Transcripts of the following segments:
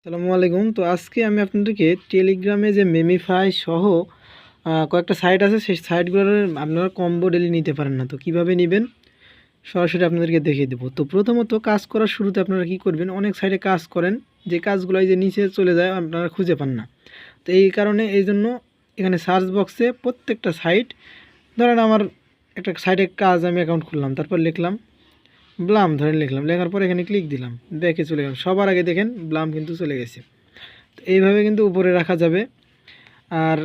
আসসালামু আলাইকুম। তো আজকে আমি আপনাদেরকে টেলিগ্রামে যে মেমিফাই সহ কয়েকটা সাইট আছে, সেই সাইটগুলোর আপনারা কম্বো ডেলি নিতে পারেন না। তো কিভাবে নেবেন সরাসরি আপনাদেরকে দেখিয়ে দেবো। তো প্রথমত কাজ করার শুরুতে আপনারা কি করবেন, অনেক সাইটে কাজ করেন যে কাজগুলো এই যে নিচে চলে যায়, আপনারা খুঁজে পান না। তো এই কারণে এই জন্য এখানে সার্চ বক্সে প্রত্যেকটা সাইট, ধরেন আমার একটা সাইটের কাজ আমি অ্যাকাউন্ট খুললাম, তারপর লিখলাম ব্লাম, ধরেন লিখলাম, লেখার পর এখানে ক্লিক দিলাম, ব্যাকে চলে গেলাম। সবার আগে দেখেন ব্লাম কিন্তু চলে গেছে। তো এইভাবে কিন্তু উপরে রাখা যাবে। আর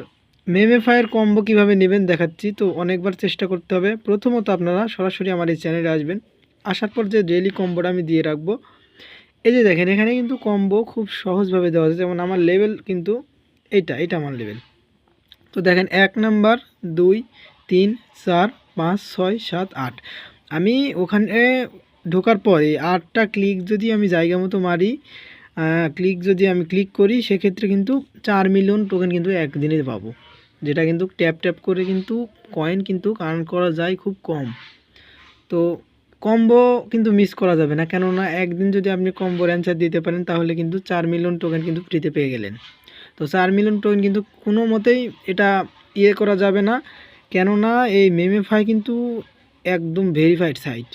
মেমিফাইয়ের কম্বো কিভাবে নেবেন দেখাচ্ছি। তো অনেকবার চেষ্টা করতে হবে। প্রথমত আপনারা সরাসরি আমার এই চ্যানেলে আসবেন, আসার পর যে ডেইলি কম্বোটা আমি দিয়ে রাখবো, এই যে দেখেন এখানে কিন্তু কম্বো খুব সহজভাবে দেওয়া আছে। যেমন আমার লেভেল কিন্তু এটা আমার লেভেল। তো দেখেন 1 নাম্বার 2 3 4 5 6 7 8। আমি ওখানে ঢোকার পরে 8টা ক্লিক যদি আমি জায়গা মতো মারি, যদি আমি ক্লিক করি, সেক্ষেত্রে কিন্তু 4 মিলিয়ন টোকেন কিন্তু একদিনে পাবো, যেটা কিন্তু ট্যাপ ট্যাপ করে কিন্তু কয়েন কিন্তু আর্ন করা যায় খুব কম। তো কম্বো কিন্তু মিস করা যাবে না, কেননা একদিন যদি আপনি কম্বোর অ্যান্সার দিতে পারেন তাহলে কিন্তু 4 মিলিয়ন টোকেন কিন্তু ফ্রিতে পেয়ে গেলেন। তো 4 মিলিয়ন টোকেন কিন্তু কোনো মতেই এটা করা যাবে না, কেননা এই মেমিফাই কিন্তু একদম ভেরিফাইড সাইট।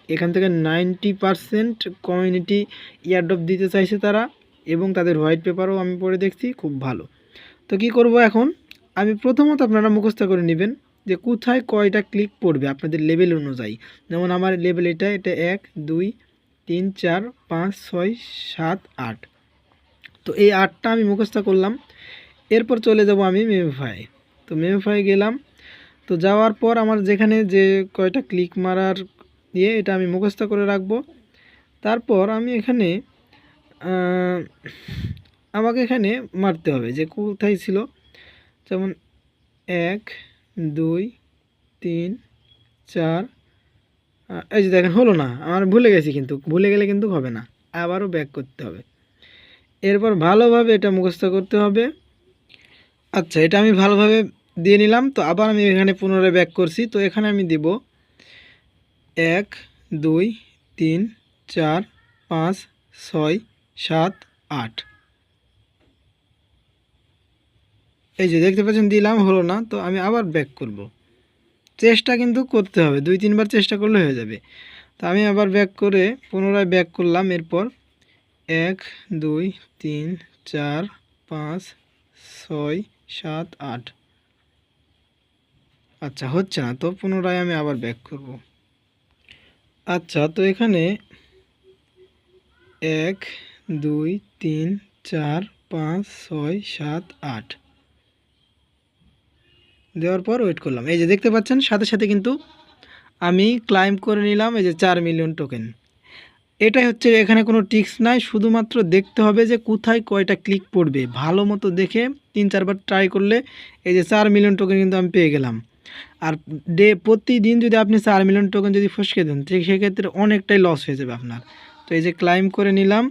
এখান থেকে 90% কমিউনিটি ইয়ারড্রপ দিতে চাইছে তারা, এবং তাদের হোয়াইট পেপারও আমি পড়ে দেখছি খুব ভালো। তো কি করব এখন, আমি প্রথমত আপনারা মুখস্থ করে নেবেন যে কোথায় কয়টা ক্লিক পড়বে আপনাদের লেভেল অনুযায়ী। যেমন আমার লেভেল এটা 1 2 3 4 5 6 7 8। তো এই 8টা আমি মুখস্থ করলাম। এরপর চলে যাব আমি মেমিফাই। তো মেমিফাই গেলাম। তো যাওয়ার পর আমার যেখানে যে কয়টা ক্লিক মারার এটা আমি মুখস্থ করে রাখবো। তারপর আমি এখানে আমাকে এখানে মারতে হবে যে কোথায় ছিল। যেমন 1 2 3 4, এই যে দেখেন হলো না, আমার ভুলে গেছি, কিন্তু ভুলে গেলে কিন্তু হবে না, আবারও ব্যাক করতে হবে। এরপর ভালোভাবে এটা মুখস্থ করতে হবে। আচ্ছা, এটা আমি ভালোভাবে দিয়ে নিলাম। তো আবার আমি এখানে পুনরায় ব্যাক করছি। তো এখানে আমি দিব 1 2 3 4 5 6 7 8। এই যে দেখতে পাচ্ছেন দিলাম, হলো না। তো আমি আবার ব্যাক করব। চেষ্টা কিন্তু করতে হবে, 2-3 বার চেষ্টা করলে হয়ে যাবে। তো আমি আবার ব্যাক করে পুনরায় ব্যাক করলাম। এরপর 1 2 3 4 5 6 7 8। আচ্ছা, হচ্ছে না, তো পুনরায় আমি আবার ব্যাক করব। আচ্ছা, তো এখানে 1 2 3 4 5 6 7 8 দেওয়ার পর ওয়েট করলাম। এই যে দেখতে পাচ্ছেন সাথে সাথে কিন্তু আমি ক্লাইম করে নিলাম এই যে 4 মিলিয়ন টোকেন। এটাই হচ্ছে, এখানে কোনো ট্রিক্স নাই, শুধুমাত্র দেখতে হবে যে কোথায় কয়টা ক্লিক পড়বে। ভালো মতো দেখে 3-4 বার ট্রাই করলে এই যে 4 মিলিয়ন টোকেন কিন্তু আমি পেয়ে গেলাম। আর প্রতিদিন যদি আপনি 4 মিলিয়ন টোকেন যদি ফসকে দেন, সেক্ষেত্রে অনেকটাই লস হয়ে যাবে আপনার। তো এই যে ক্লাইম করে নিলাম।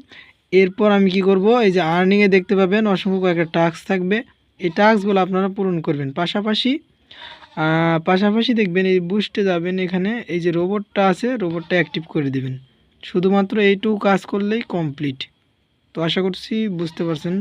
এরপর আমি কি করব, এই যে আর্নিংয়ে দেখতে পাবেন অসংখ্য কয়েকটা টাস্ক থাকবে, এই টাস্কগুলো আপনারা পূরণ করবেন। পাশাপাশি দেখবেন এই বুস্টে যাবেন, এখানে এই যে রোবটটা আছে, রোবটটা অ্যাক্টিভ করে দেবেন। শুধুমাত্র এইটুকু কাজ করলেই কমপ্লিট। তো আশা করছি বুঝতে পারছেন।